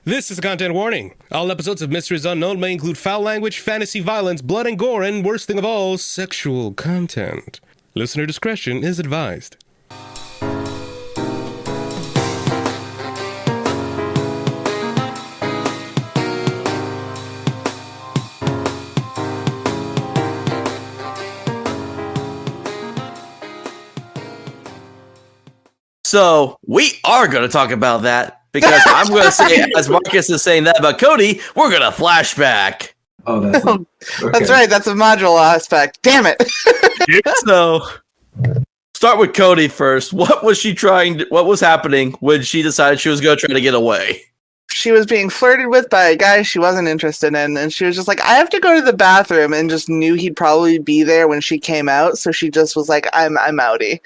This is a content warning. All episodes of Mysteries Unknown may include foul language, fantasy violence, blood and gore, and worst thing of all, sexual content. Listener discretion is advised. So we are going to talk about that because I'm going to say, as Marcus is saying that about Cody, we're going to flashback. Oh, that's okay. That's right. That's a module aspect. Damn it. So start with Cody first. What was she trying? What was happening when she decided she was going to try to get away? She was being flirted with by a guy she wasn't interested in, and she was just like, I have to go to the bathroom, and just knew he'd probably be there when she came out, so she just was like, I'm outie.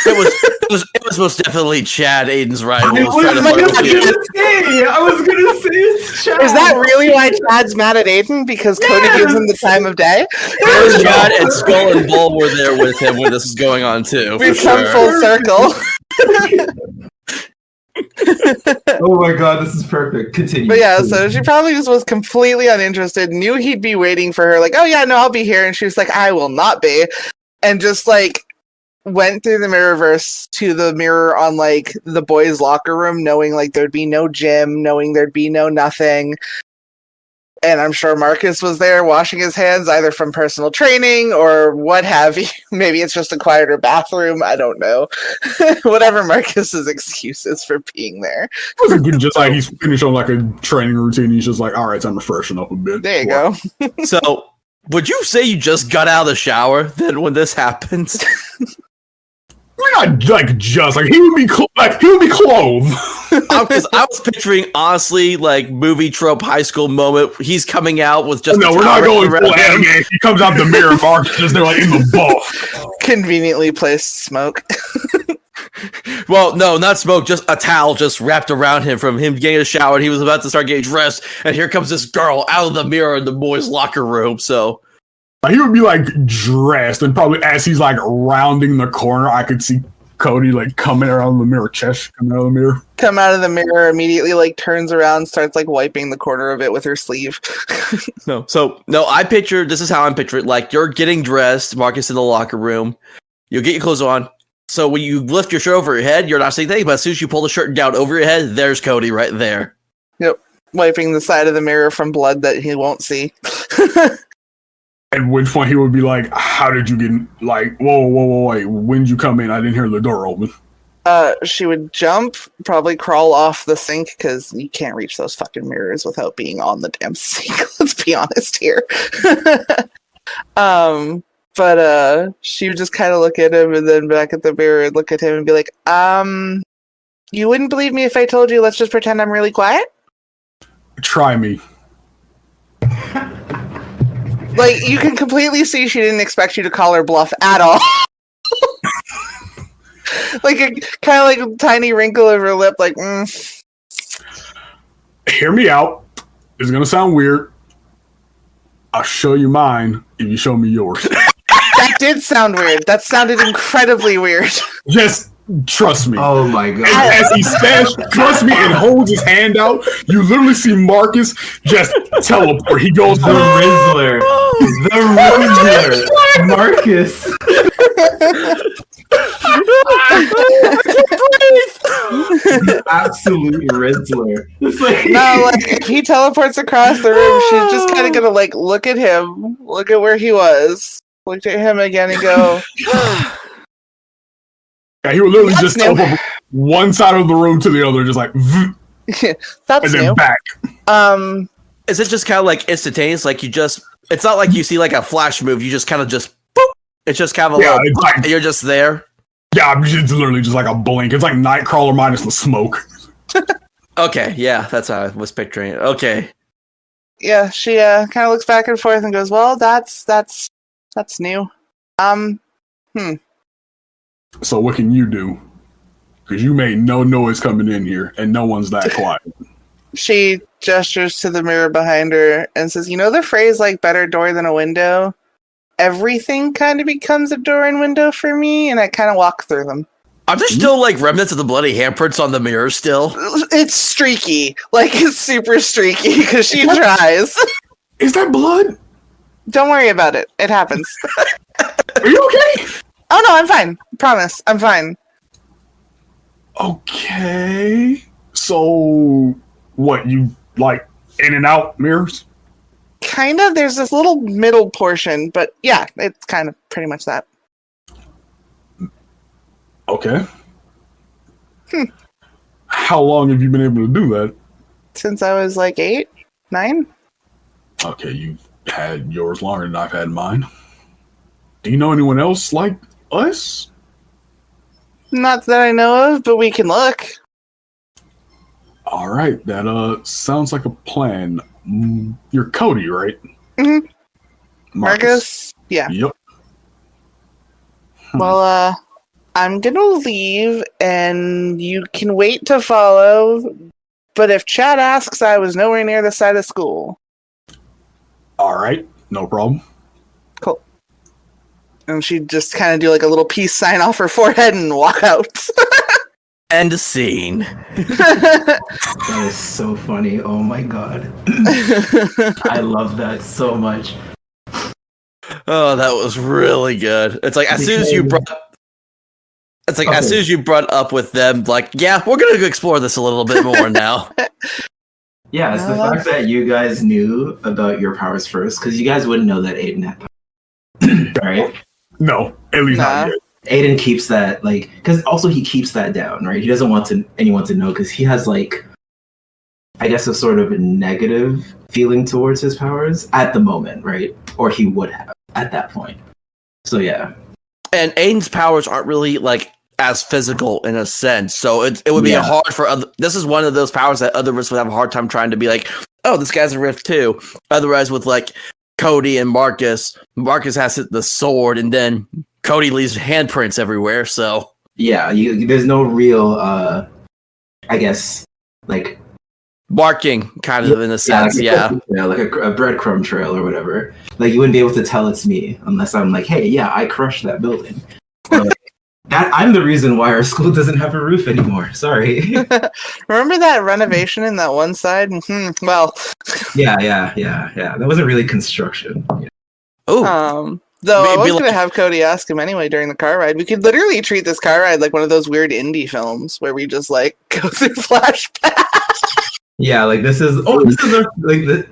It was most definitely Chad, Aidan's rival. I was gonna say it's Chad. Is that really why Chad's mad at Aidan? Because Cody gives him the time of day? Chad and Skull and Bull were there with him when this is going on too. We've come full circle. Oh my god, this is perfect. Continue. But yeah, so she probably just was completely uninterested, knew he'd be waiting for her, like, oh yeah, no, I'll be here. And she was like, I will not be. And just like went through the Mirrorverse to the mirror on like the boys' locker room, knowing like there'd be no gym, knowing there'd be no nothing. And I'm sure Marcus was there washing his hands, either from personal training or what have you. Maybe it's just a quieter bathroom. I don't know. Whatever Marcus's excuse is for being there. Just like he's finished on like a training routine. He's just like, all right, time to freshen up a bit. There you go. So, would you say you just got out of the shower then when this happens? Not like just like he would be clothed. Because I was picturing honestly like movie trope high school moment. He's coming out with just no, we're not going full anime. He comes out the mirror, Mark's just there like in the buff. Conveniently placed smoke. Well, no, not smoke, just a towel just wrapped around him from him getting a shower, and he was about to start getting dressed, and here comes this girl out of the mirror in the boys' locker room. So he would be like dressed, and probably as he's like rounding the corner, I could see Cody like coming around the mirror, Cheshire coming out of the mirror. Come out of the mirror, immediately like turns around, starts like wiping the corner of it with her sleeve. No, I picture this is how I'm picturing it. Like you're getting dressed, Marcus in the locker room. You'll get your clothes on. So when you lift your shirt over your head, you're not saying anything, but as soon as you pull the shirt down over your head, there's Cody right there. Yep. Wiping the side of the mirror from blood that he won't see. At which point he would be like, how did you get, like, whoa, wait, when did you come in? I didn't hear the door open. She would jump, probably crawl off the sink, because you can't reach those fucking mirrors without being on the damn sink. Let's be honest here. But she would just kind of look at him and then back at the mirror and look at him and be like, you wouldn't believe me if I told you, let's just pretend I'm really quiet? Try me. Like, you can completely see she didn't expect you to call her bluff at all. Like, a kind of like a tiny wrinkle of her lip, like, Hear me out. It's going to sound weird. I'll show you mine if you show me yours. That did sound weird. That sounded incredibly weird. Just trust me. Oh my god. As he stands, trust me, and holds his hand out, you literally see Marcus just teleport. He goes The Rizzler. The Rizzler. Marcus. Absolute Rizzler. It's like No, like, if he teleports across the room, she's just kind of gonna, like, look at him, look at where he was, look at him again and go, yeah, he would literally That's just new. teleport one side of the room to the other, just like, that's and then new. back. Is it just kind of like instantaneous? Like it's not like you see like a flash move. You just kind of just, boop. It's just kind of Yeah, little, it's like- you're just there. Yeah, it's literally just like a blink. It's like Nightcrawler minus the smoke. Okay, yeah, that's how I was picturing it. Okay. Yeah, she kind of looks back and forth and goes, well, that's new. So what can you do? Because you made no noise coming in here, and no one's that quiet. She gestures to the mirror behind her and says, you know the phrase, like, better door than a window? Everything kind of becomes a door and window for me, and I kind of walk through them. Are there still like remnants of the bloody handprints on the mirror still? It's streaky. Like, it's super streaky because she tries. Is that blood? Don't worry about it. It happens. Are you okay? Oh, no, I'm fine. Promise. I'm fine. Okay. So, what, you, like, in and out mirrors? Kind of. There's this little middle portion, but yeah, it's kind of pretty much that. Okay. How long have you been able to do that? Since I was like 8, 9. Okay, you've had yours longer than I've had mine. Do you know anyone else like us? Not that I know of, but we can look. All right, that sounds like a plan. You're Codi, right? Mm-hmm. Marcus? Yeah. Yep. Well, I'm gonna leave, and you can wait to follow. But if Chad asks, I was nowhere near the side of school. All right, no problem. Cool. And she'd just kind of do like a little peace sign off her forehead and walk out. End of scene. That is so funny. Oh my god. I love that so much. Oh, that was really good. It's like as soon as you brought up with them, like, yeah, we're gonna go explore this a little bit more now. Yeah, it's the fact that you guys knew about your powers first, because you guys wouldn't know that Aiden had powers. Right? No, at least not yet. Aiden keeps that, like, because also he keeps that down, right? He doesn't want anyone to know, because he has, like, I guess a sort of a negative feeling towards his powers at the moment, right? Or he would have at that point. So yeah. And Aiden's powers aren't really like as physical in a sense, so it would be hard for other. This is one of those powers that other Rifts would have a hard time trying to be like, oh, this guy's a Rift too. Otherwise, with like Codi and Marcus has the sword, and then Codi leaves handprints everywhere. So yeah, there's no real, I guess, like marking, kind of in a sense, like a breadcrumb trail or whatever. Like you wouldn't be able to tell it's me unless I'm like, hey, yeah, I crushed that building. I'm the reason why our school doesn't have a roof anymore. Sorry. Remember that renovation in that one side? Mm-hmm. Well, yeah. That wasn't really construction. Yeah. Oh, though I was gonna have Codi ask him anyway during the car ride. We could literally treat this car ride like one of those weird indie films where we just like go through flashbacks. Yeah, like this is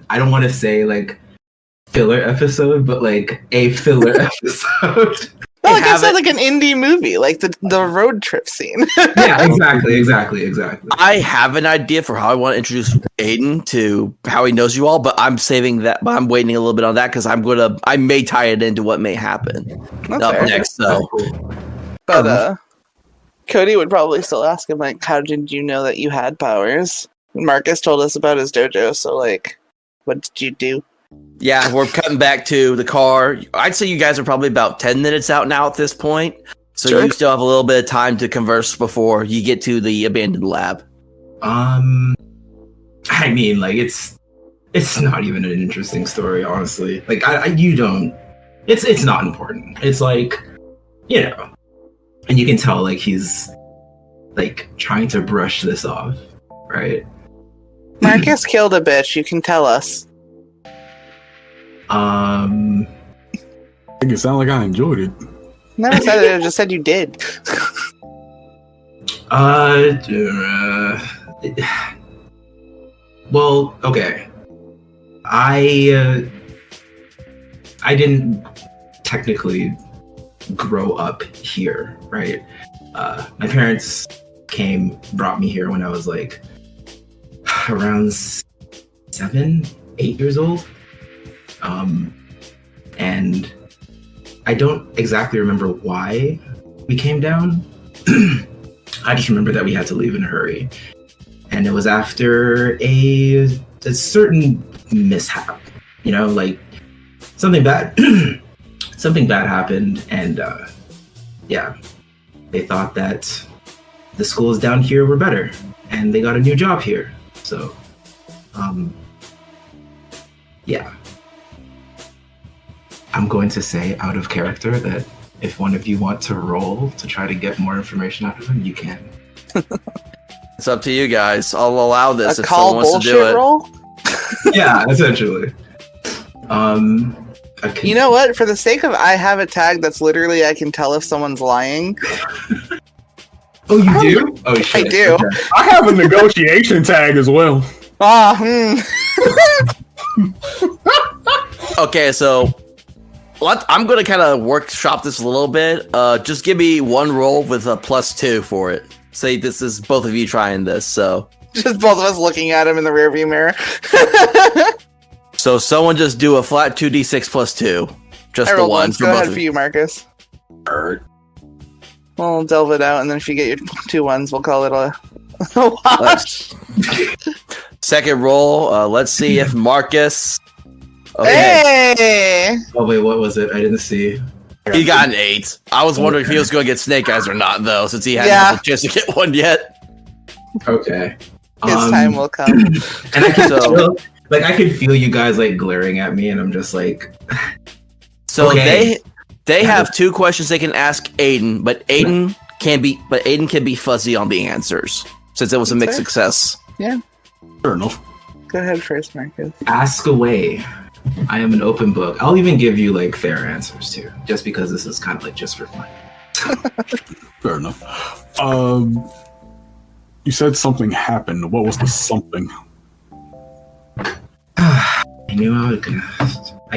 I don't want to say like filler episode, but like a filler episode. Well, like I said, like an indie movie, like the road trip scene. Yeah, exactly. I have an idea for how I want to introduce Aidan to how he knows you all, but I'm saving that. But I'm waiting a little bit on that because I may tie it into what may happen next. So, but Codi would probably still ask him like, "How did you know that you had powers?" Marcus told us about his dojo, so like, what did you do? Yeah, we're cutting back to the car. I'd say you guys are probably about 10 minutes out now at this point. So you still have a little bit of time to converse before you get to the abandoned lab. I mean, like, it's not even an interesting story, honestly. Like, it's not important. It's like, you know, and you can tell, like, he's, like, trying to brush this off, right? Marcus killed a bitch, you can tell us. Make it sound like I enjoyed it. Never said it, I just said you did. Well, okay. I didn't technically grow up here, right? My parents brought me here when I was like around 7, 8 years old. And I don't exactly remember why we came down. I just remember that we had to leave in a hurry. And it was after a certain mishap, you know, like something bad happened. And yeah, they thought that the schools down here were better and they got a new job here. So, yeah. I'm going to say out of character that if one of you want to roll to try to get more information out of him, you can. It's up to you guys. I'll allow this A if call someone wants to do bullshit it. roll? Yeah, essentially. Okay. You know what? For the sake of I have a tag that's literally I can tell if someone's lying. Oh, you do? Oh, shit. I do. Okay. I have a negotiation tag as well. Okay, so I'm going to kind of workshop this a little bit. Just give me one roll with a +2 for it. Say this is both of you trying this, so. Just both of us looking at him in the rearview mirror. So someone just do a flat 2d6 +2. Just I the rolled one once. for Go both ahead of for you. you, Marcus. We'll delve it out, and then if you get your 2 ones, we'll call it a wash. Second roll. Let's see if Marcus. Okay. Hey! Oh, wait, what was it? I didn't see. He got an 8. I was wondering if he was going to get Snake Eyes or not, though, since he hadn't Yeah. had a chance to get one yet. Okay. His time will come. And I can So- feel, I can feel you guys like glaring at me, and I'm just like, So Okay. they have 2 questions they can ask Aidan, but Aidan can be fuzzy on the answers since it was a mixed Okay. success. Fair enough. Go ahead first, Marcus. ask away. I am an open book. I'll even give you like fair answers too, just because this is kind of like just for fun. Fair enough. You said something happened. What was the something? I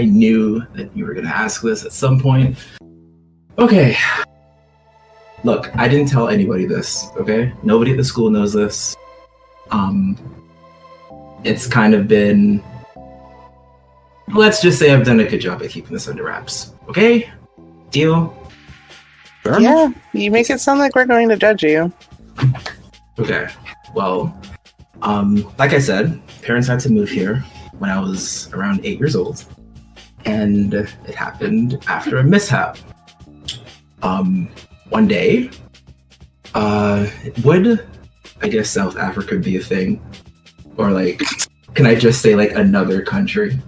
knew that you were gonna ask this at some point. Okay. Look, I didn't tell anybody this, okay? Nobody at the school knows this. It's kind of been, let's just say I've done a good job at keeping this under wraps. Okay? Deal? Fair enough. Yeah, you make it sound like we're going to judge you. Okay. Well, like I said, parents had to move here when I was around 8 years old. And it happened after a mishap. One day, would, I guess, South Africa be a thing? Or like, can I just say like another country?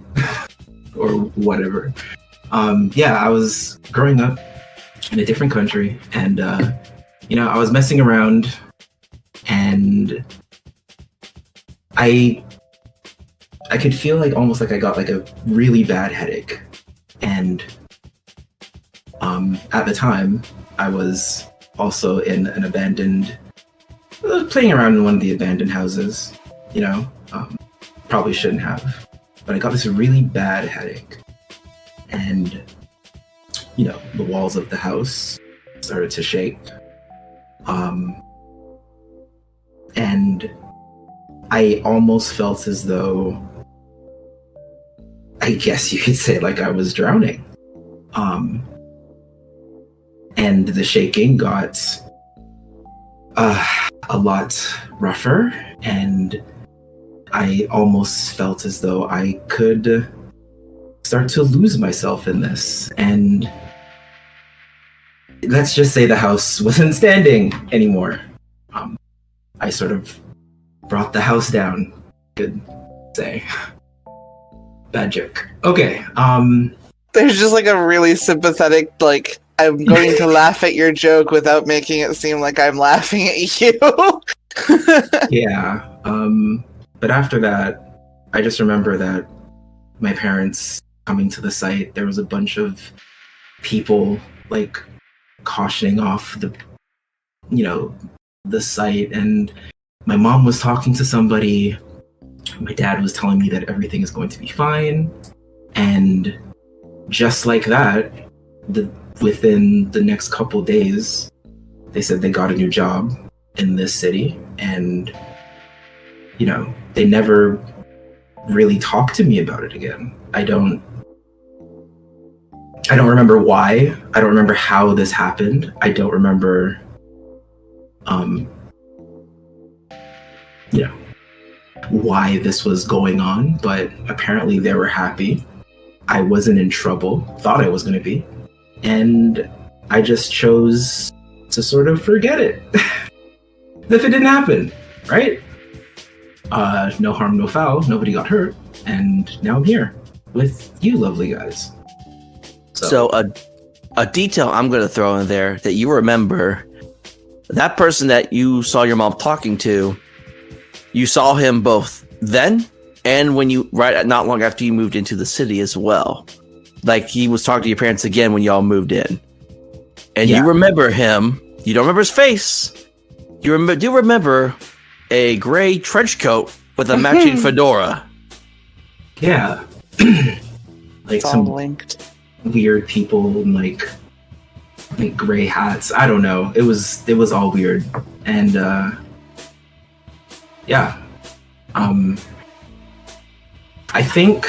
Or whatever. Yeah, I was growing up in a different country, and I was messing around, and I could feel like almost like I got like a really bad headache, and at the time I was also in an abandoned, playing around in one of the abandoned houses, probably shouldn't have, but I got this really bad headache, and the walls of the house started to shake, and I almost felt as though, I guess you could say, like I was drowning. And the shaking got a lot rougher, and I almost felt as though I could start to lose myself in this. And let's just say the house wasn't standing anymore. I sort of brought the house down, could say. Bad joke. Okay, There's just like a really sympathetic, like, I'm going to laugh at your joke without making it seem like I'm laughing at you. yeah. But after that, I just remember that my parents coming to the site, there was a bunch of people like cautioning off the site, and my mom was talking to somebody. My dad was telling me that everything is going to be fine, and just like that, within the next couple days, they said they got a new job in this city, and they never really talked to me about it again. I don't remember why. I don't remember how this happened. I don't remember why this was going on, but apparently they were happy. I wasn't in trouble, thought I was going to be, and I just chose to sort of forget it. If it didn't happen, right? No harm, no foul, nobody got hurt, and now I'm here with you lovely guys. So a detail I'm going to throw in there that you remember, that person that you saw your mom talking to, you saw him both then and when you, not long after you moved into the city as well. Like, he was talking to your parents again when y'all moved in. And you remember him. You don't remember his face. You do remember a gray trench coat with a matching fedora. Yeah. Like It's all some linked. weird people in like gray hats. I don't know. It was all weird. And yeah. I think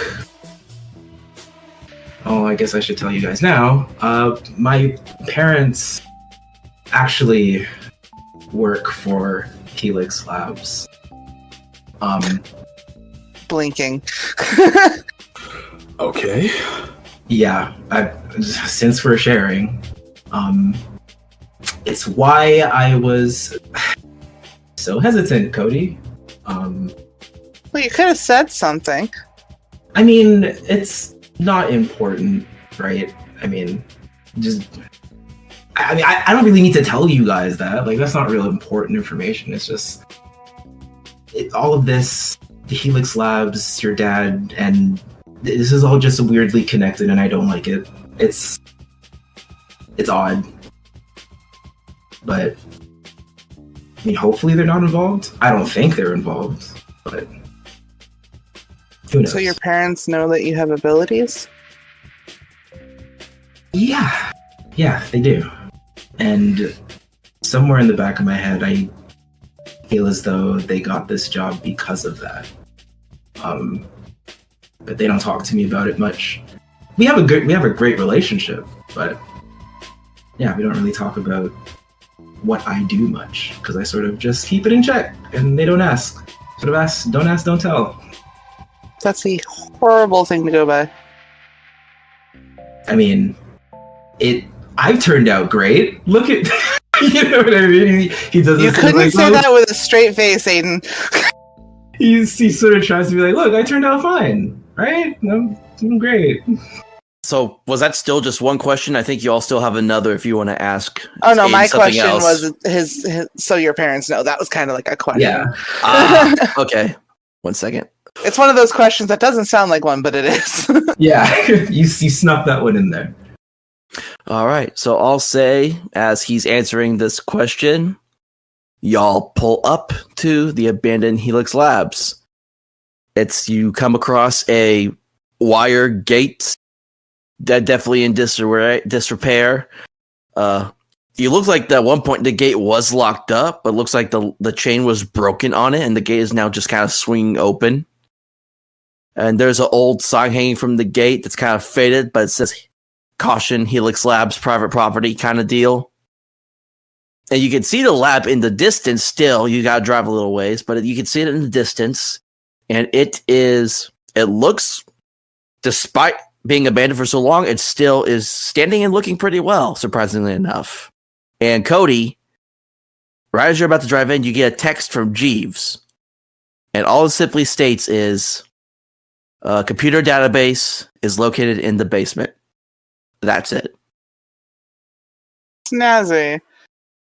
I guess I should tell you guys now. My parents actually work for Helix Labs. Blinking. Okay. Yeah, since we're sharing, it's why I was so hesitant, Cody. Well, you could have said something. I mean, it's not important, right? I mean, I don't really need to tell you guys that. Like, that's not real important information. It's just all of this, the Helix Labs, your dad, and this is all just weirdly connected, and I don't like it. It's odd, but I mean, hopefully they're not involved. I don't think they're involved, but who knows? So your parents know that you have abilities? Yeah, they do. And somewhere in the back of my head, I feel as though they got this job because of that. But they don't talk to me about it much. We have a great relationship, but yeah, we don't really talk about what I do much because I sort of just keep it in check, and they don't ask. Sort of don't ask, don't tell. That's a horrible thing to go by. I mean, I've turned out great. Look at, you know what I mean? He doesn't. You couldn't say that with a straight face, Aidan. He sort of tries to be like, look, I turned out fine, right? I'm great. So was that still just one question? I think you all still have another if you want to ask. Oh no, my something question else. was his. So your parents know. That was kind of like a question. Yeah. Okay. 1 second. It's one of those questions that doesn't sound like one, but it is. Yeah. you snuck that one in there. All right. So I'll say, as he's answering this question, y'all pull up to the abandoned Helix Labs. You come across a wire gate that definitely in disrepair. You look like at one point the gate was locked up, but it looks like the chain was broken on it, and the gate is now just kind of swinging open. And there's an old sign hanging from the gate that's kind of faded, but it says "Caution, Helix Labs, private property" kind of deal. And you can see the lab in the distance still. You got to drive a little ways, but you can see it in the distance. And it looks, despite being abandoned for so long, it still is standing and looking pretty well, surprisingly enough. And Cody, right as you're about to drive in, you get a text from Jeeves. And all it simply states is, computer database is located in the basement. That's it. Snazzy.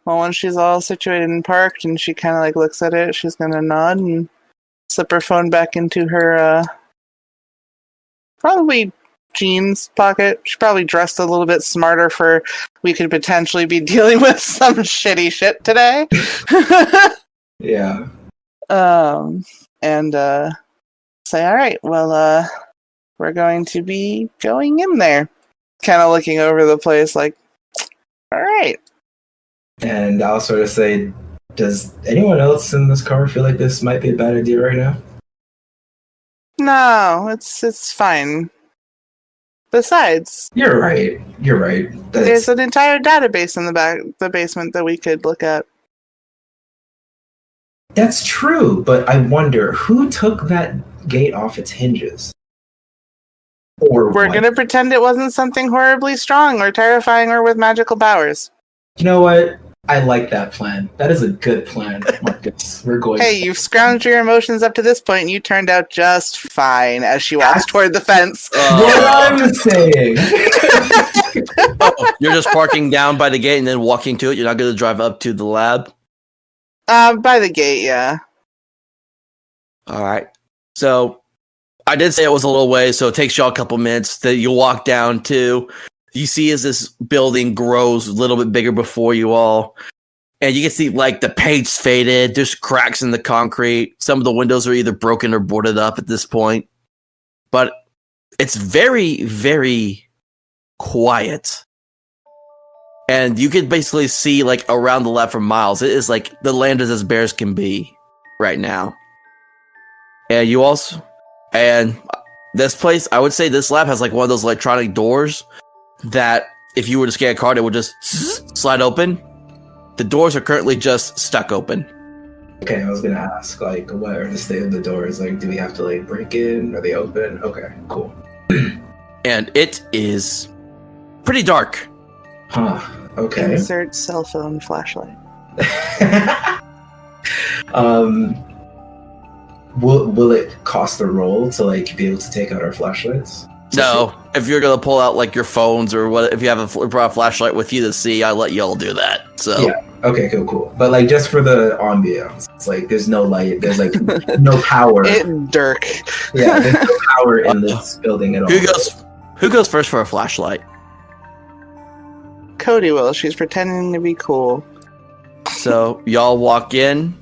Well, when she's all situated and parked and she kind of like looks at it, she's going to nod and slip her phone back into her probably jeans pocket. She probably dressed a little bit smarter for we could potentially be dealing with some shitty shit today. Yeah. And say, all right, well, we're going to be going in there. Kind of looking over the place like, all right. And I'll sort of say, does anyone else in this car feel like this might be a bad idea right now? No, it's fine. Besides, You're right. there's an entire database in the basement that we could look at. That's true, but I wonder who took that gate off its hinges? Or We're what? gonna pretend it wasn't something horribly strong or terrifying or with magical powers. You know what? I like that plan. That is a good plan, Marcus. We're going. Hey, you've scrounged your emotions up to this point, and you turned out just fine as she walks toward the fence. What I'm saying. You're just parking down by the gate and then walking to it. You're not going to drive up to the lab. By the gate, yeah. All right. So I did say it was a little way, so it takes y'all a couple minutes. That you walk down to. You see as this building grows a little bit bigger before you all. And you can see, like, the paint's faded. There's cracks in the concrete. Some of the windows are either broken or boarded up at this point. But it's very, very quiet. And you can basically see, like, around the lab for miles. It is, like, the land is as bare as can be right now. And you also... And this place, I would say this lab has, like, one of those electronic doors that if you were to scan a card, it would just slide open. The doors are currently just stuck open. Okay, I was gonna ask, like, what are the state of the doors? Like, do we have to, like, break in? Are they open? Okay, cool. And it is pretty dark. Huh, okay. Insert cell phone flashlight. Will it cost a roll to, like, be able to take out our flashlights? No, if you're gonna pull out like your phones or what, if you have brought a flashlight with you to see, I let y'all do that. So yeah, okay, cool. But like just for the ambiance, it's like there's no light, there's like no power. Dirk. Yeah, there's no power in this building at all. Who goes first for a flashlight? Codi will. She's pretending to be cool. So y'all walk in.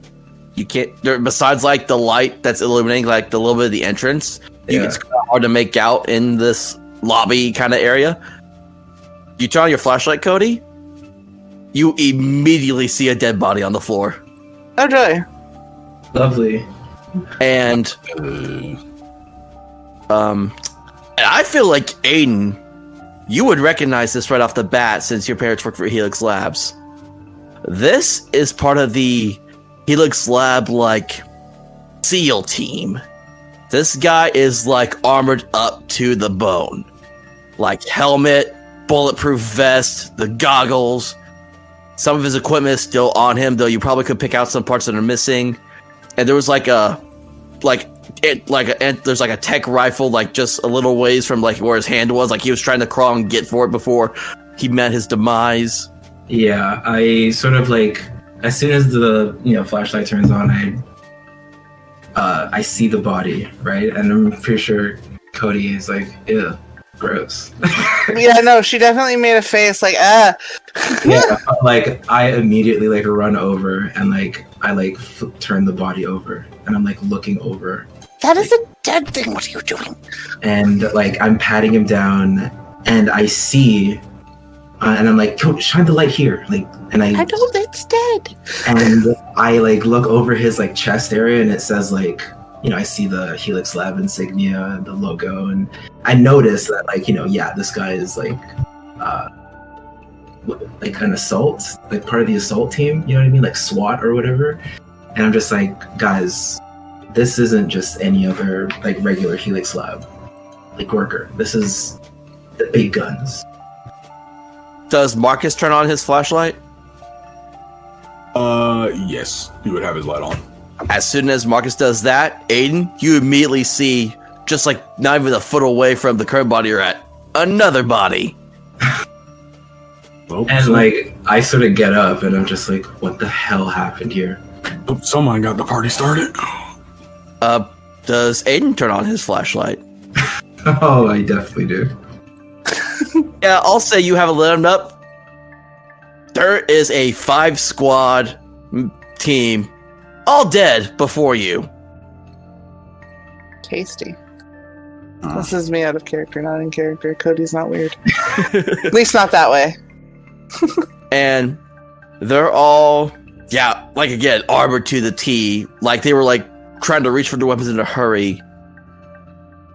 You can't. Besides like the light that's illuminating like the little bit of the entrance. It's kind of hard to make out in this lobby kind of area. You turn on your flashlight, Codi. You immediately see a dead body on the floor. Oh joy! Lovely. And I feel like Aidan, you would recognize this right off the bat since your parents work for Helix Labs. This is part of the Helix Lab like SEAL team. This guy is like armored up to the bone. Like helmet, bulletproof vest, the goggles. Some of his equipment is still on him, though you probably could pick out some parts that are missing. And there was there's like a tech rifle like just a little ways from like where his hand was. Like he was trying to crawl and get for it before he met his demise. Yeah, I sort of like as soon as the flashlight turns on, I see the body, right? And I'm pretty sure Codi is like, ew, gross. Yeah, no, she definitely made a face like, ah. Yeah, like I immediately like run over and like I like turn the body over and I'm like looking over. That is a dead thing. What are you doing? And like I'm patting him down and I see, and I'm like, shine the light here, like, and I don't. It's dead. And I like look over his like chest area and it says like, I see the Helix Lab insignia and the logo, and I notice that like, this guy is like an assault, like part of the assault team, you know what I mean? Like SWAT or whatever. And I'm just like, guys, this isn't just any other like regular Helix Lab like worker. This is the big guns. Does Marcus turn on his flashlight? Yes, he would have his light on. As soon as Marcus does that, Aidan, you immediately see, just like not even a foot away from the current body you're at, another body. And like, I sort of get up and I'm just like, what the hell happened here? Someone got the party started. Does Aidan turn on his flashlight? Oh, I definitely do. Yeah, I'll say you haven't lit him up. There is a 5-squad team, all dead before you. Tasty. This is me out of character, not in character. Cody's not weird. At least not that way. And they're all, like again, armored to the T. Like they were like trying to reach for their weapons in a hurry.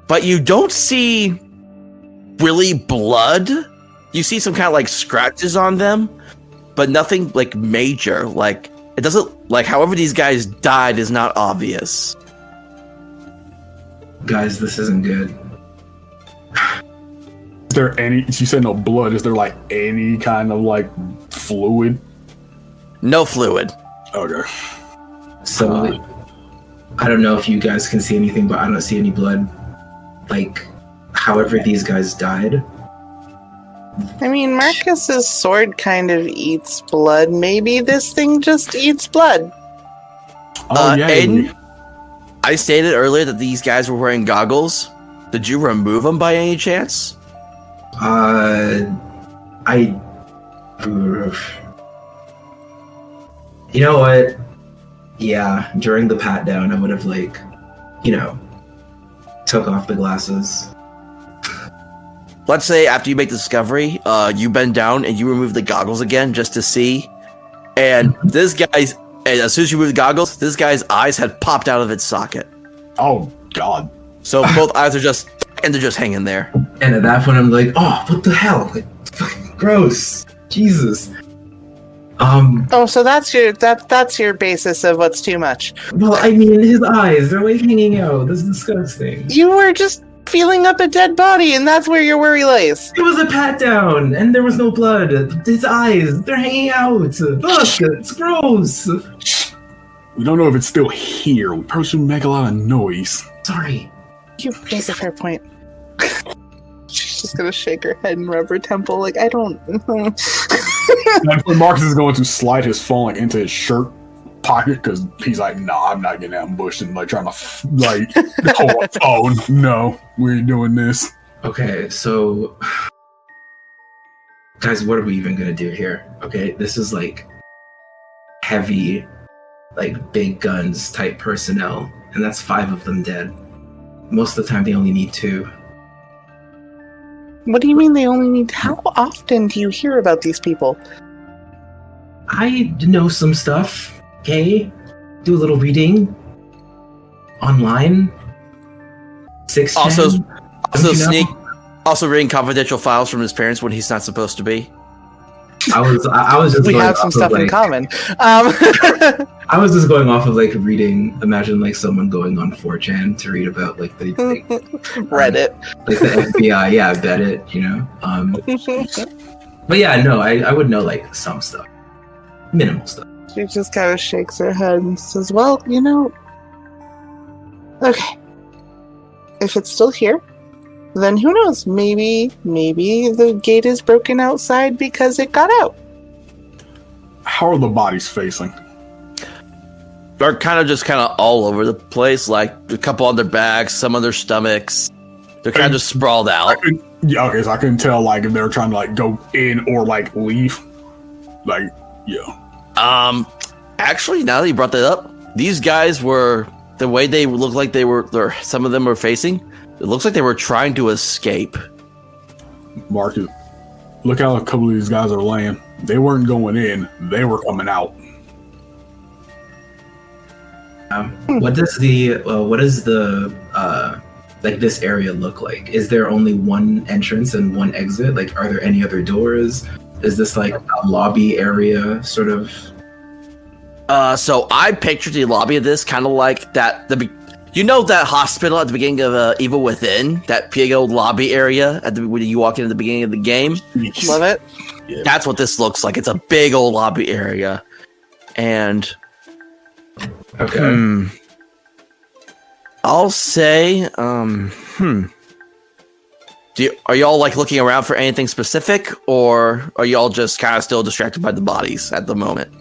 But you don't see really blood. You see some kind of like scratches on them, but nothing like major. Like it doesn't, like however these guys died is not obvious. Guys, this isn't good. Is there any, you said no blood, is there like any kind of like fluid? No fluid. Okay. So I don't know if you guys can see anything, but I don't see any blood. Like, however these guys died. I mean, Marcus's sword kind of eats blood. Maybe this thing just eats blood. Oh, yeah. Aidan, I stated earlier that these guys were wearing goggles. Did you remove them by any chance? You know what? Yeah, during the pat down, I would have took off the glasses. Let's say after you make the discovery, you bend down and you remove the goggles again just to see. And as soon as you remove the goggles, this guy's eyes had popped out of its socket. Oh, God. So both eyes are just hanging there. And at that point, I'm like, oh, what the hell? Like, fucking gross. Jesus. Oh, so that's your basis of what's too much. Well, I mean, his eyes, they're like hanging out. That's disgusting. You were just feeling up a dead body, and that's where your worry lays. It was a pat down, and there was no blood. His eyes, they're hanging out. Look, it's gross. We don't know if it's still here. We probably shouldn't make a lot of noise. Sorry. You raise a fair point. She's just gonna shake her head and rub her temple like, I don't... Marcus is going to slide his phone into his shirt pocket because he's like, no, I'm not getting ambushed and trying to hold a phone. No, we ain't doing this. Okay, so guys, what are we even gonna do here? Okay, this is heavy, big guns type personnel, and that's 5 of them dead. Most of the time they only need 2. What do you mean they only need... How often do you hear about these people? I know some stuff, okay? Do a little reading online. 6 Also reading confidential files from his parents when he's not supposed to be. I was just We going have some off stuff of, in common. I was just going off of reading. Imagine someone going on 4chan to read about the Reddit. the FBI. Yeah, I bet it. But yeah, no, I would know some stuff, minimal stuff. She just kind of shakes her head and says, well, okay. If it's still here, then who knows? Maybe the gate is broken outside because it got out. How are the bodies facing? They're kind of all over the place, a couple on their backs, some on their stomachs. They're kind of just sprawled out. So I couldn't tell if they were trying to go in or leave. Yeah. Actually, now that you brought that up, these guys were, the way they looked like some of them were facing, it looks like they were trying to escape. Marcus, look how a couple of these guys are laying. They weren't going in, they were coming out. What does this area look like? Is there only one entrance and one exit? Are there any other doors? Is this a lobby area sort of? So I pictured the lobby of this kind of like that. That hospital at the beginning of Evil Within, that big old lobby area when you walk in at the beginning of the game. Love it. Yeah. That's what this looks like. It's a big old lobby area, and okay. I'll say, are y'all looking around for anything specific, or are y'all just kind of still distracted by the bodies at the moment?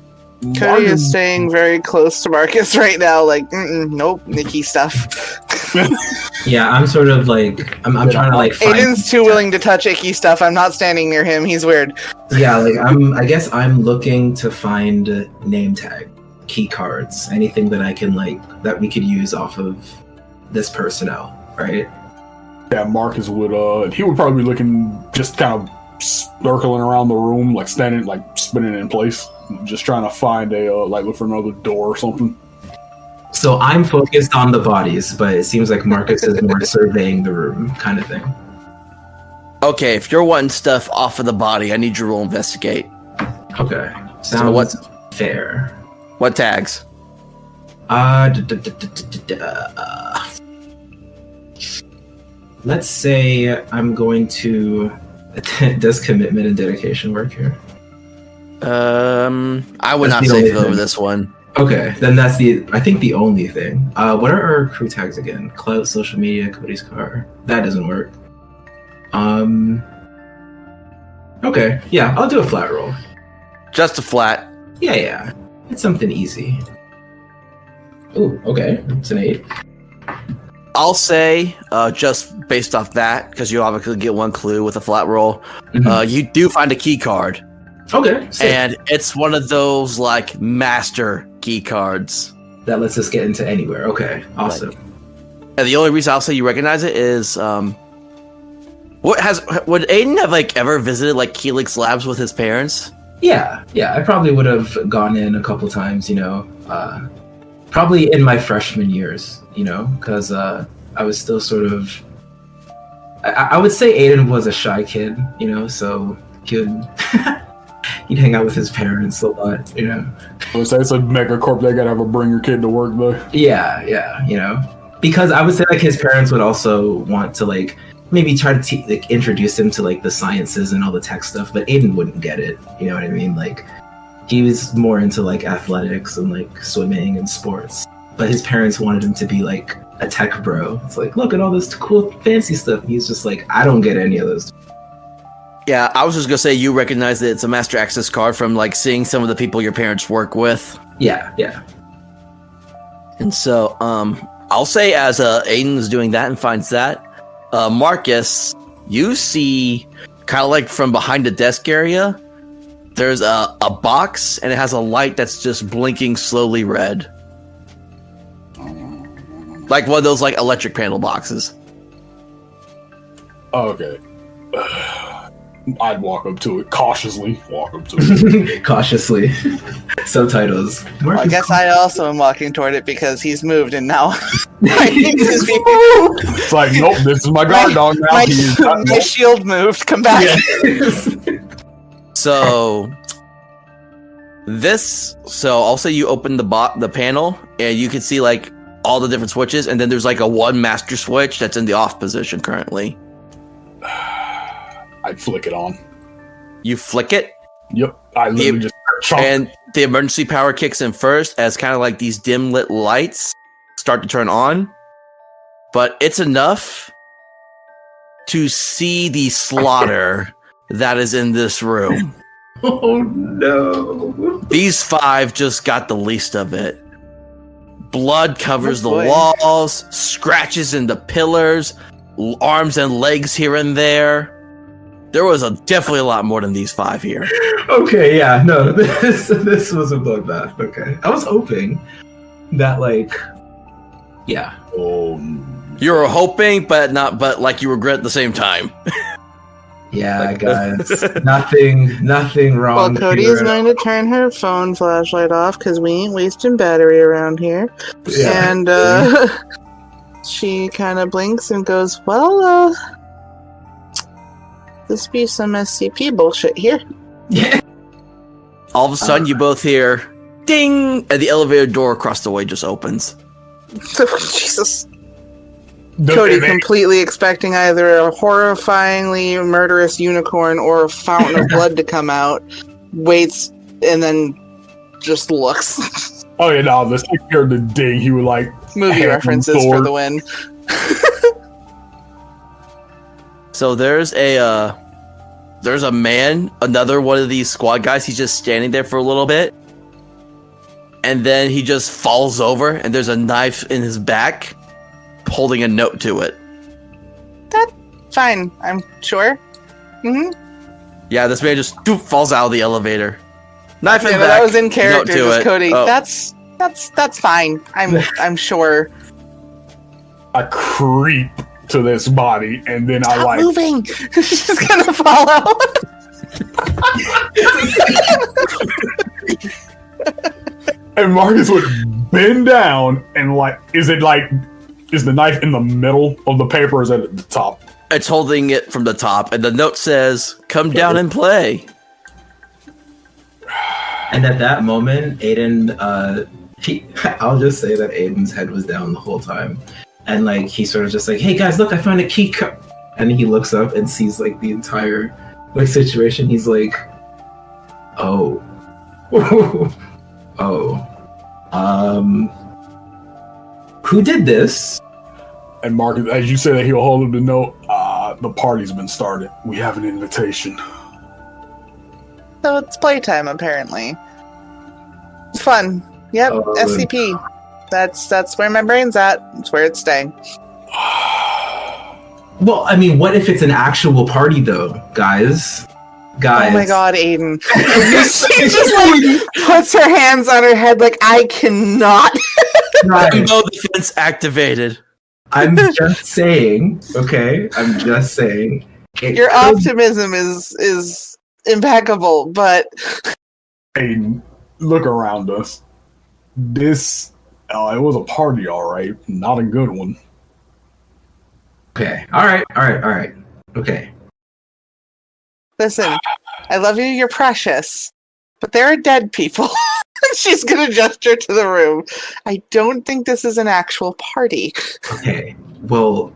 Codi is staying very close to Marcus right now, nope, Nikki stuff. Yeah, I'm sort of I'm trying to find... Aidan's too willing to touch icky stuff. I'm not standing near him. He's weird. Yeah, I guess I'm looking to find name tag, key cards, anything that I can that we could use off of this personnel, right? Yeah, Marcus would he would probably be looking, just kind of circling around the room, standing, spinning in place, just trying to find a look for another door or something. So I'm focused on the bodies, but it seems like Marcus is more surveying the room kind of thing. Okay, if you're wanting stuff off of the body, I need you to roll investigate. Okay, sounds So what's fair. what tags? Let's say I'm going to... Does commitment and dedication work here? I would That's not the only save over thing. this one. Okay, then that's the only thing. What are our crew tags again? Cloud, social media, Cody's car. That doesn't work. Okay, yeah, I'll do a flat roll. Just a flat. Yeah. It's something easy. Ooh, okay. It's an 8. I'll say, just based off that, because you obviously get one clue with a flat roll, Mhm. you do find a key card. Okay, sick. And it's one of those, like, master key cards. That lets us get into anywhere. Okay, awesome. And the only reason I'll say you recognize it is, would Aidan have, like, ever visited, like, Helix Labs with his parents? Yeah, I probably would have gone in a couple times, probably in my freshman years, because I was still sort of. I would say Aidan was a shy kid, so he'd hang out with his parents a lot, I would say it's a megacorp. They gotta have a bring your kid to work though. Yeah, because I would say like his parents would also want to like maybe try to introduce him to like the sciences and all the tech stuff, but Aidan wouldn't get it. You know what I mean? Like he was more into like athletics and like swimming and sports, but his parents wanted him to be like a tech bro. It's like, look at all this cool fancy stuff. And he's just like, I don't get any of those. Yeah, I was just gonna say you recognize that it's a master access card from like seeing some of the people your parents work with. Yeah. And so, I'll say as Aidan's doing that and finds that, Marcus, you see kind of like from behind the desk area, there's a box and it has a light that's just blinking slowly red. Like one of those like electric panel boxes. Okay. I'd walk up to it cautiously. Cautiously. Subtitles. Well, I guess I also am walking toward it because he's moved and now It's like, nope, this is my guard dog now. my, He is not- my shield moved. Come back. So I'll say you open the panel and you can see like all the different switches, and then there's like a one master switch that's in the off position currently. I'd flick it on. You flick it, Yep. I literally just chomp. and the emergency power kicks in first as kind of like these dim lit lights start to turn on, but it's enough to see the slaughter that is in this room. Oh no. These 5 just got the least of it. Blood covers the boy. walls, scratches in the pillars, arms and legs here and there. There was definitely a lot more than these 5 here. Okay, yeah, no, this was a bloodbath. Okay. I was hoping that yeah. Oh, You were hoping, but like you regret at the same time. Yeah, guys. nothing wrong. Well, Cody is here. going to turn her phone flashlight off because we ain't wasting battery around here. Yeah. And she kind of blinks and goes, well, this be some SCP bullshit here. Yeah. All of a sudden, you both hear ding, and the elevator door across the way just opens. Jesus. Cody, completely expecting either a horrifyingly murderous unicorn or a fountain of blood to come out, waits and then just looks. Oh yeah, no, the second heard the ding, he would like Movie hand references sword. for the win. So there's a man, another one of these squad guys. He's just standing there for a little bit, and then he just falls over, and there's a knife in his back, holding a note to it. That's fine, I'm sure. Yeah, this man just falls out of the elevator. Knife in Yeah, back. but that was in note character, to just it. Cody. Oh. That's fine. I'm sure. I creep to this body, and then I Stop like moving. She's gonna fall out. and Marcus would bend down and like, is the knife in the middle of the paper or is it at the top? It's holding it from the top, and the note says, "Come down and play." And at that moment, Aidan, I'll just say that Aidan's head was down the whole time. And like, he sort of just like, hey guys, look, I found a key card. And he looks up and sees like the entire like situation. He's like, oh, Oh. Who did this? And Marcus, as you say that, he'll hold up the note. The party's been started. We have an invitation. So it's playtime, apparently. Fun. Yep, SCP. That's where my brain's at. It's where it's staying. Well, I mean, what if it's an actual party, though, guys? Oh my god, Aidan. She just puts her hands on her head like, I cannot. No defense activated. I'm just saying, okay? I'm just saying. Your optimism is impeccable, but... Aidan, look around us. This, it was a party, all right. Not a good one. Okay, all right. Okay. Listen, I love you, you're precious, but there are dead people. She's gonna gesture to the room. I don't think this is an actual party. Okay, well,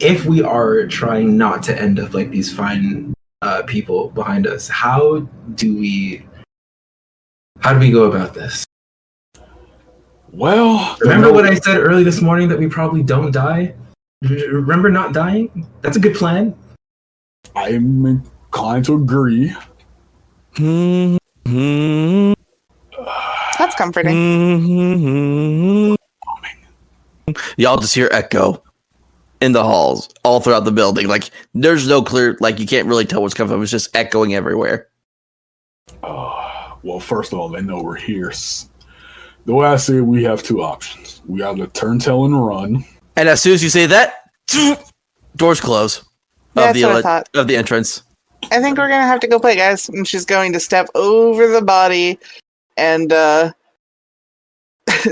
if we are trying not to end up like these fine people behind us, how do we go about this? Well, remember what I said early this morning that we probably don't die? Remember not dying? That's a good plan. I'm inclined to agree. That's comforting. Y'all just hear echo in the halls, all throughout the building. Like, there's no clear, like, you can't really tell what's coming from. It's just echoing everywhere. Well, first of all, they know we're here. The way I say it, we have two options. We either turn tail and run. And as soon as you say that, doors close That's what I thought. of the entrance. I think we're gonna have to go play, guys. And she's going to step over the body, and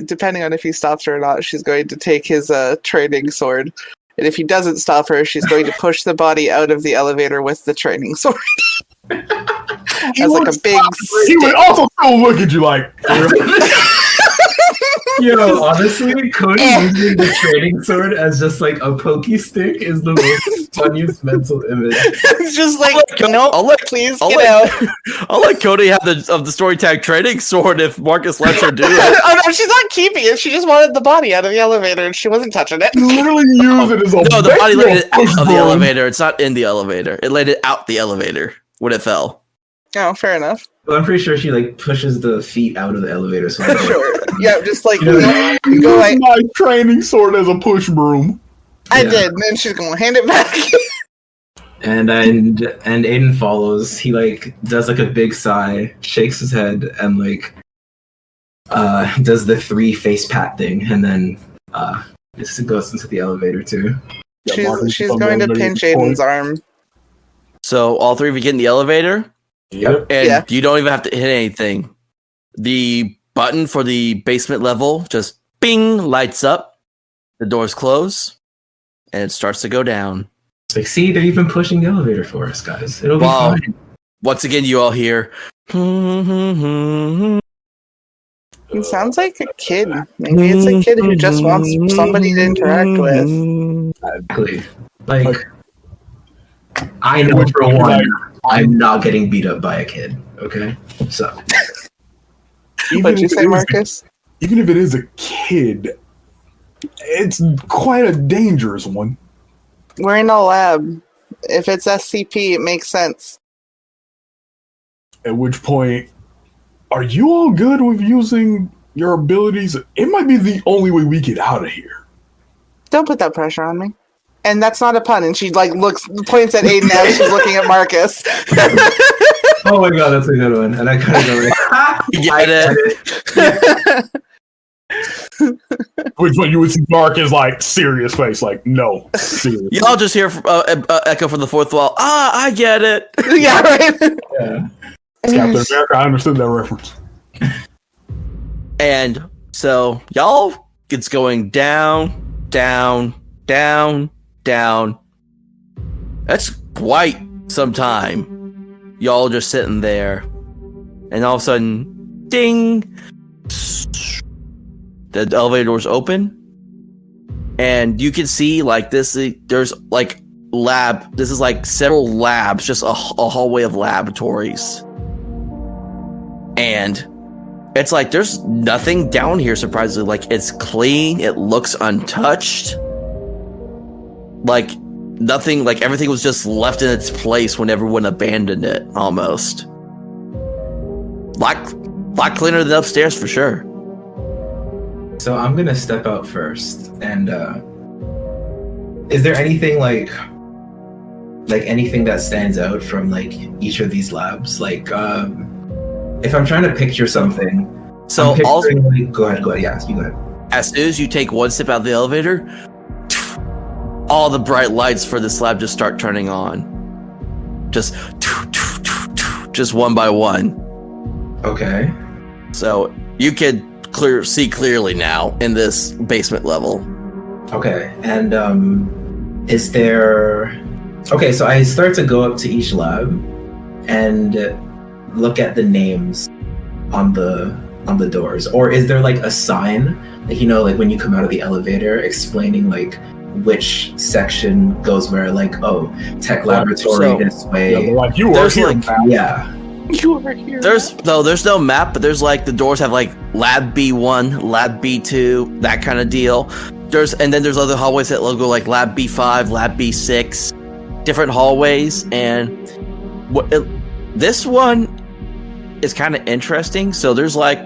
depending on if he stops her or not, she's going to take his training sword. And if he doesn't stop her, she's going to push the body out of the elevator with the training sword. As like a big He would also still look at you like... Yo, honestly, Codi using the training sword as just like a pokey stick is the most funniest mental image. It's just like, please I'll get out. I'll let Codi have the story tag training sword if Marcus lets her do it. Oh no, she's not keeping it. She just wanted the body out of the elevator and she wasn't touching it. You literally use it as a... No, the body laid it out of the elevator. It's not in the elevator. It laid it out the elevator when it fell. Oh, fair enough. Well, I'm pretty sure she like pushes the feet out of the elevator. So Sure. Yeah, just like You go use like my training sword as a push broom. I did, and then she's gonna hand it back. and Aidan follows. He like does like a big sigh, shakes his head, and like does the 3 face pat thing, and then just goes into the elevator too. She's going to pinch Aidan's arm. So all three of you get in the elevator. Yep. And you don't even have to hit anything. The button for the basement level just bing lights up. The doors close, and it starts to go down. It's like, see, they're even pushing the elevator for us, guys. It'll be fine. Once again, you all hear. It sounds like a kid. Maybe it's a kid who just wants somebody to interact with. Exactly. Like, I know for one, I'm not getting beat up by a kid. Okay, so. What'd you say, Marcus? Even if it is a kid, it's quite a dangerous one. We're in a lab. If it's SCP, it makes sense. At which point, are you all good with using your abilities? It might be the only way we get out of here. Don't put that pressure on me. And that's not a pun. And she like points at Aidan as she's looking at Marcus. Oh my god, that's a good one. And I kind of go like, Get it? Which one you would see Marcus like serious face, like no, serious. Y'all just hear echo from the fourth wall. I get it. Yeah, right. yeah. Captain America, I understood that reference. And so y'all, it's going down, down, down, down. That's quite some time. Y'all just sitting there, and all of a sudden, ding! The elevator doors open, and you can see like this. There's like lab. This is like several labs, just a hallway of laboratories. And it's like there's nothing down here, surprisingly. Like, it's clean, it looks untouched. Like, nothing, like everything was just left in its place when everyone abandoned it, almost. Lot cleaner than upstairs for sure. So I'm gonna step out first, and is there anything like anything that stands out from like each of these labs? Like, if I'm trying to picture something, So go ahead. Yeah, you go ahead. as soon as you take one step out of the elevator, all the bright lights for this lab just start turning on. Just one by one. Okay. So you can see clearly now in this basement level. Okay. And is there? Okay, so I start to go up to each lab and look at the names on the doors, or is there like a sign, like, you know, like when you come out of the elevator, explaining like which section goes where, like, oh, tech laboratory this way. Yeah, like you are here, like, pal. Yeah. You are here. There's no map, but there's like the doors have like lab B1, lab B2, that kind of deal. And then there's other hallways that go like lab B5, lab B6, different hallways. And this one is kind of interesting. So there's like,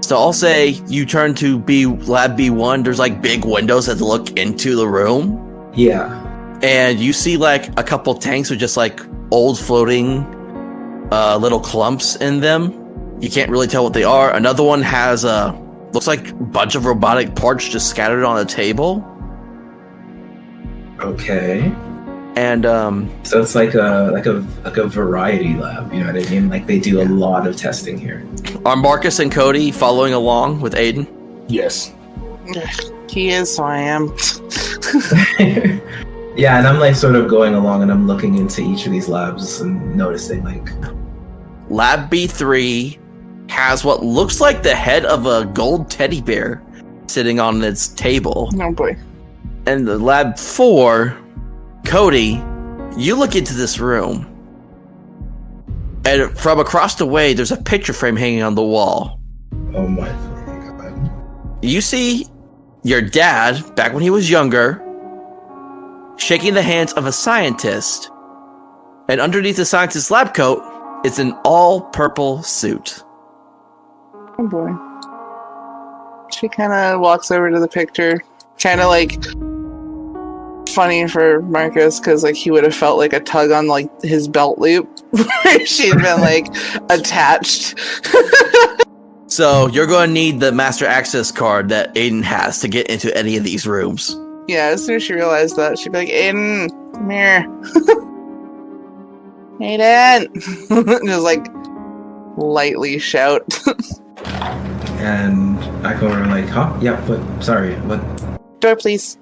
so I'll say you turn to lab B1, there's like big windows that look into the room. Yeah. And you see like a couple tanks with just like old floating little clumps in them. You can't really tell what they are. Another one has looks like a bunch of robotic parts just scattered on a table. Okay. And so it's like a variety lab, you know what I mean? Like they do a lot of testing here. Are Marcus and Cody following along with Aidan? Yes. He is, so I am. Yeah, and I'm like sort of going along and I'm looking into each of these labs and noticing like Lab B3 has what looks like the head of a gold teddy bear sitting on its table. Oh boy. And the Lab 4, Cody, you look into this room, and from across the way, there's a picture frame hanging on the wall. oh my god. You see your dad, back when he was younger, shaking the hands of a scientist, and underneath the scientist's lab coat, it's an all-purple suit. Oh boy. She kind of walks over to the picture, kind of like funny for Marcus because like he would have felt like a tug on like his belt loop where she'd been like attached. So you're going to need the master access card that Aidan has to get into any of these rooms. Yeah, as soon as she realized that, she'd be like, Aidan, come here. Aidan! Just like lightly shout. And I go over like, huh? Yeah, but sorry, what? Door, please.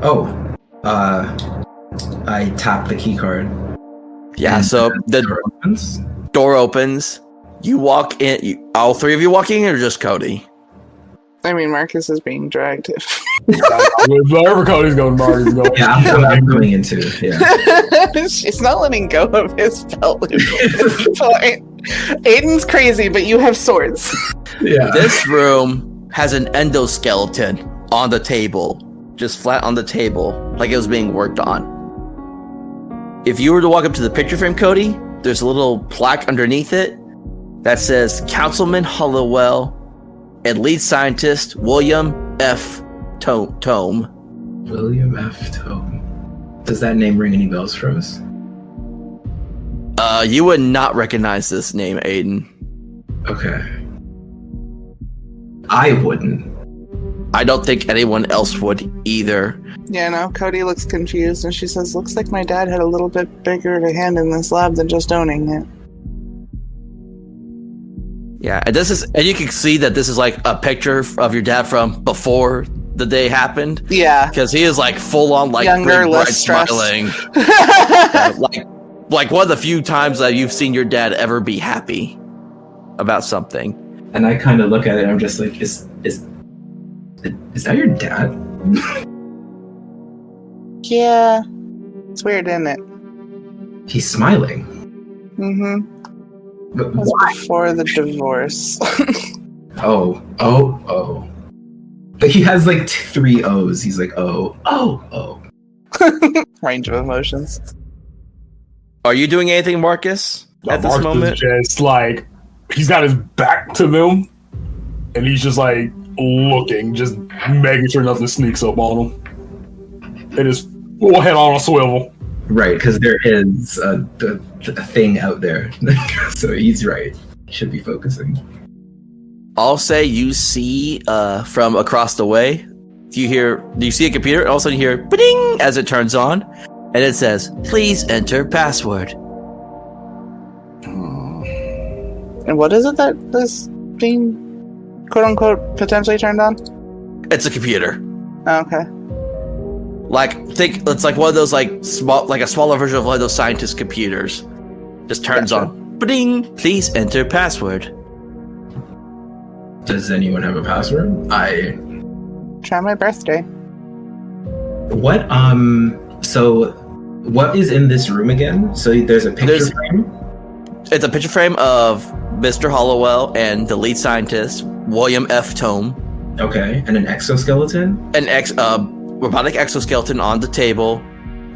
Oh, I tap the key card. Yeah, and so the door opens. door opens. You walk in. All three of you walking in, or just Cody? I mean, Marcus is being dragged. Wherever Cody's going, Marty's going. Yeah, I'm going into it. Yeah. She's not letting go of his belt loop at this point. Aiden's crazy, but you have swords. Yeah. This room has an endoskeleton on the table, just flat on the table, like it was being worked on. If you were to walk up to the picture frame, Cody, there's a little plaque underneath it that says Councilman Hollowell and lead scientist William F. Tome. William F. Tome. Does that name ring any bells for us? You would not recognize this name, Aidan. Okay. I wouldn't. I don't think anyone else would either. Yeah, no, Cody looks confused, and she says, looks like my dad had a little bit bigger of a hand in this lab than just owning it. Yeah, and you can see that this is like a picture of your dad from before the day happened. Yeah. Because he is like full on like Younger, big, less bright stressed. smiling. Like one of the few times that you've seen your dad ever be happy about something. And I kind of look at it and I'm just like, is that your dad? Yeah. It's weird, isn't it? He's smiling. Mm-hmm. But It was why? before the divorce. Oh. But he has like 3 O's. He's like, oh. Range of emotions. Are you doing anything, Marcus, at this Marcus moment? is just like, he's got his back to them, and he's just like looking, just making sure nothing sneaks up on him. It is full head on a swivel. Right, because there is a thing out there. So he's right. He should be focusing. I'll say you see from across the way. Do you see a computer? And all of a sudden you hear "ba-ding" as it turns on, and it says, "Please enter password." And what is it that is being quote unquote potentially turned on? It's a computer. Oh, okay. Think it's like one of those a smaller version of one of those scientist computers. Just turns Gotcha. on. "Ba-ding, please enter password." Does anyone have a password? Try my birthday. What? So, what is in this room again? So there's a picture frame. It's a picture frame of Mr. Hollowell and the lead scientist, William F. Tome. Okay, and an exoskeleton. An robotic exoskeleton on the table.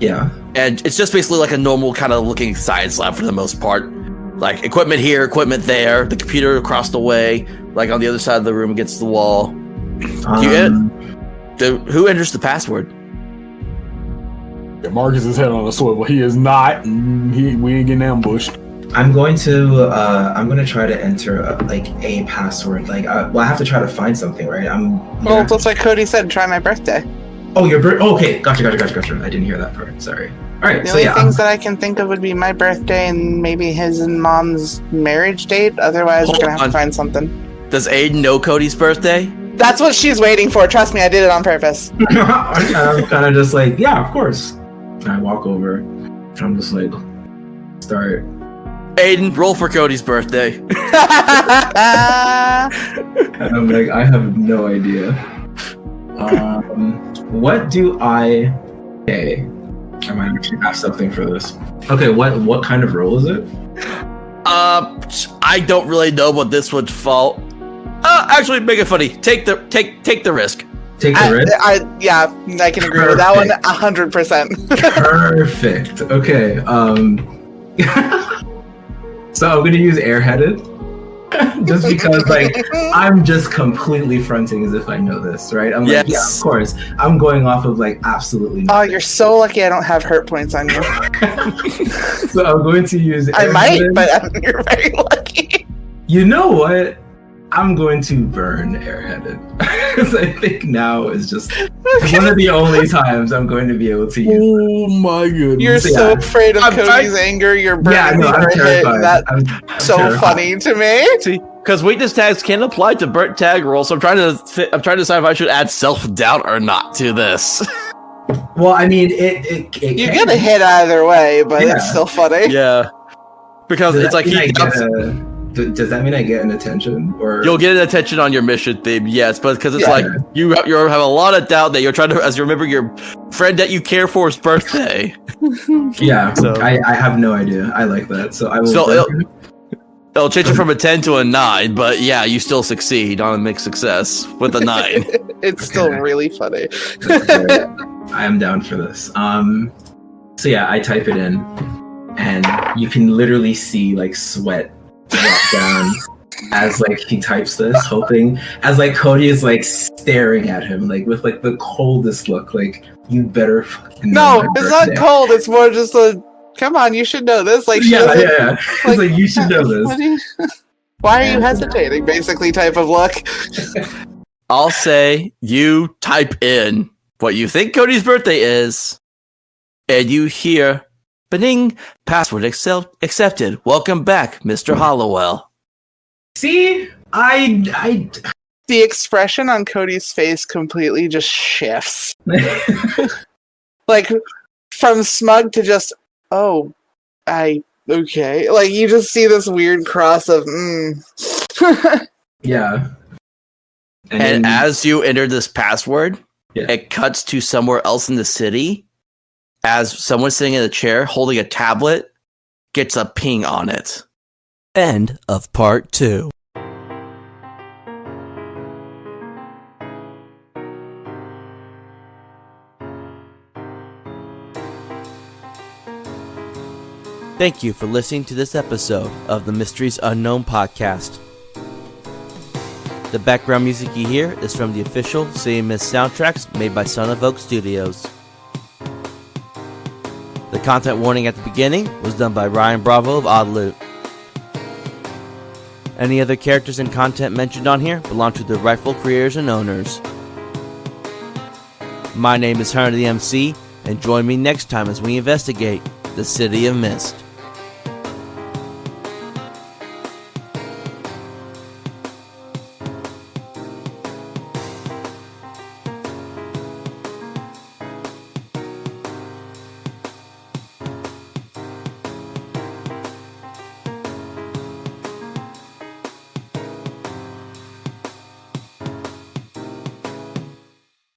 Yeah. And it's just basically like a normal kind of looking science lab for the most part. Like equipment here, equipment there, the computer across the way, like on the other side of the room against the wall. Who enters the password? Yeah, Marcus is head on a swivel. He is not. We ain't getting ambushed. I'm going to try to enter a password. I have to try to find something, right? Well, that's like Cody said. Try my birthday. Oh, your birthday. Okay, gotcha. I didn't hear that part. Sorry. All right. The So only yeah, things that I can think of would be my birthday and maybe his and mom's marriage date. Otherwise, we're Hold gonna have on. to find something. Does Aidan know Cody's birthday? That's what she's waiting for. Trust me, I did it on purpose. I'm kind of just like, yeah, of course. And I walk over. And I'm just like, start. Aidan, roll for Cody's birthday. And I'm like, I have no idea. What do I? Okay, I might actually have something for this. Okay, what kind of roll is it? I don't really know what this would fall. Actually, make it funny. Take the risk. Take the risk. Yeah, I can agree with that one 100%. Perfect. Okay. So I'm gonna use airheaded, just because I'm just completely fronting as if I know this, right? I'm like, yeah, of course. I'm going off of absolutely nothing. Oh, you're so lucky I don't have hurt points on you. So I'm going to use. I might, but you're very lucky. You know what? I'm going to burn airheaded. Because I think now is just one of the only times I'm going to be able to use it. Oh my goodness! You're so afraid of Cody's anger. You're burning I'm for a hit. terrified. That's so terrified. funny to me. See, because weakness tags can apply to burnt tag rolls, so I'm trying to decide if I should add self-doubt or not to this. Well, I mean, it You can. get a hit either way, but it's still funny. Yeah, because Does it's that like mean he does that mean I get an attention? Or you'll get an attention on your mission theme, yes, but because it's Yeah. like you have a lot of doubt that you're trying to, as you remember your friend that you care for's birthday. Yeah, So- I have no idea. I like that, so I will. So it'll change it from a 10 to a 9, but yeah, you still succeed on a mixed success with a 9. It's still really funny. I am down for this. So yeah, I type it in, and you can literally see sweat drop down as he types this, hoping as Cody is staring at him with the coldest look, you better fucking know No, my it's not birthday. cold. It's more just a come on, you should know this. She doesn't- Yeah. It's you should know this. What do you- Why are you hesitating? Basically, type of look. I'll say you type in what you think Cody's birthday is, and you hear, "Bing, password accepted. Welcome back, Mr. Hollowell." See, I The expression on Cody's face completely just shifts. From smug to just, oh, okay. You just see this weird cross of, yeah. And then- as you enter this password, Yeah. it cuts to somewhere else in the city as someone sitting in a chair holding a tablet gets a ping on it. End of part 2. Thank you for listening to this episode of the Mysteries Unknown podcast. The background music you hear is from the official City of Mist soundtracks made by Son of Oak Studios. The content warning at the beginning was done by Ryan Bravo of Odd Loot. Any other characters and content mentioned on here belong to the rightful creators and owners. My name is Hunter the MC, and join me next time as we investigate the City of Mist.